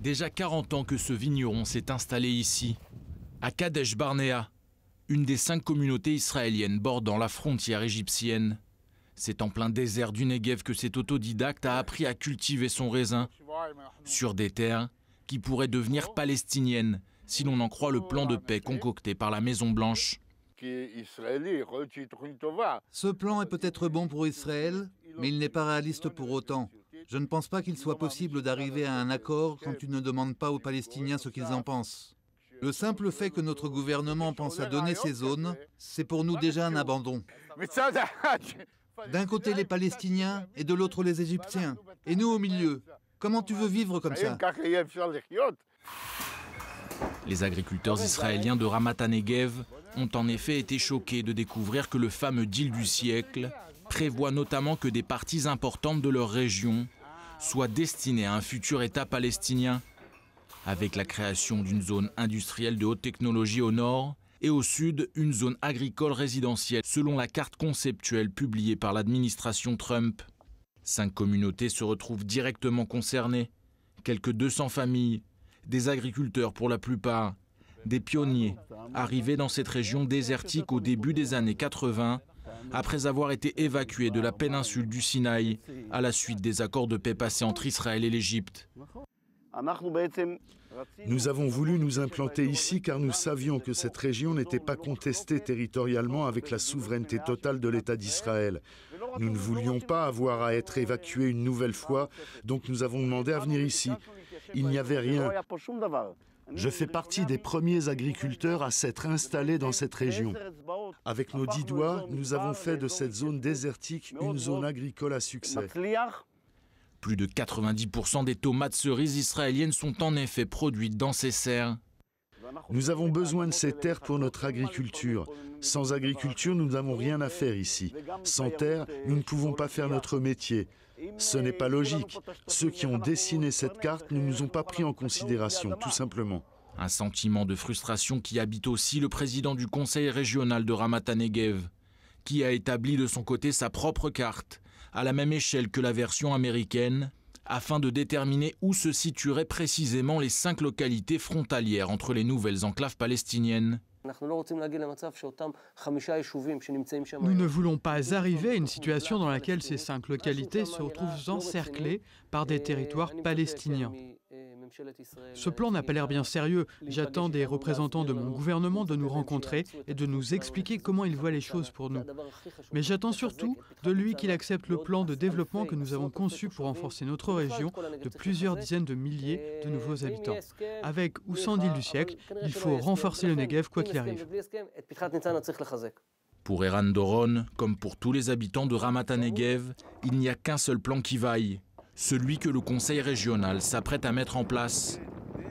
Déjà 40 ans que ce vigneron s'est installé ici, à Kadesh Barnea, une des 5 communautés israéliennes bordant la frontière égyptienne. C'est en plein désert du Negev que cet autodidacte a appris à cultiver son raisin sur des terres qui pourraient devenir palestiniennes si l'on en croit le plan de paix concocté par la Maison-Blanche. Ce plan est peut-être bon pour Israël, mais il n'est pas réaliste pour autant. Je ne pense pas qu'il soit possible d'arriver à un accord quand tu ne demandes pas aux Palestiniens ce qu'ils en pensent. Le simple fait que notre gouvernement pense à donner ces zones, c'est pour nous déjà un abandon. D'un côté les Palestiniens et de l'autre les Égyptiens. Et nous au milieu. Comment tu veux vivre comme ça? Les agriculteurs israéliens de Ramat HaNegev ont en effet été choqués de découvrir que le fameux deal du siècle prévoit notamment que des parties importantes de leur région soient destinées à un futur État palestinien, avec la création d'une zone industrielle de haute technologie au nord et au sud une zone agricole résidentielle selon la carte conceptuelle publiée par l'administration Trump. 5 communautés se retrouvent directement concernées, quelques 200 familles, des agriculteurs pour la plupart, des pionniers arrivés dans cette région désertique au début des années 80 après avoir été évacués de la péninsule du Sinaï à la suite des accords de paix passés entre Israël et l'Égypte. Nous avons voulu nous implanter ici car nous savions que cette région n'était pas contestée territorialement avec la souveraineté totale de l'État d'Israël. Nous ne voulions pas avoir à être évacués une nouvelle fois, donc nous avons demandé à venir ici. Il n'y avait rien. Je fais partie des premiers agriculteurs à s'être installés dans cette région. Avec nos 10 doigts, nous avons fait de cette zone désertique une zone agricole à succès. Plus de 90% des tomates cerises israéliennes sont en effet produites dans ces serres. Nous avons besoin de ces terres pour notre agriculture. Sans agriculture, nous n'avons rien à faire ici. Sans terre, nous ne pouvons pas faire notre métier. Ce n'est pas logique. Ceux qui ont dessiné cette carte ne nous ont pas pris en considération, tout simplement. Un sentiment de frustration qui habite aussi le président du conseil régional de Ramat HaNegev, qui a établi de son côté sa propre carte, à la même échelle que la version américaine, afin de déterminer où se situeraient précisément les 5 localités frontalières entre les nouvelles enclaves palestiniennes. Nous ne voulons pas arriver à une situation dans laquelle ces 5 localités se retrouvent encerclées par des territoires palestiniens. Ce plan n'a pas l'air bien sérieux. J'attends des représentants de mon gouvernement de nous rencontrer et de nous expliquer comment ils voient les choses pour nous. Mais j'attends surtout de lui qu'il accepte le plan de développement que nous avons conçu pour renforcer notre région de plusieurs dizaines de milliers de nouveaux habitants. Avec ou sans deal du siècle, il faut renforcer le Negev quoi qu'il arrive. Pour Eran Doron, comme pour tous les habitants de Ramat HaNegev, il n'y a qu'un seul plan qui vaille. Celui que le conseil régional s'apprête à mettre en place.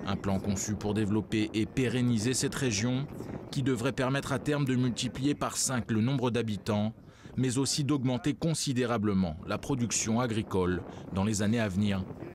Un plan conçu pour développer et pérenniser cette région qui devrait permettre à terme de multiplier par 5 le nombre d'habitants, mais aussi d'augmenter considérablement la production agricole dans les années à venir.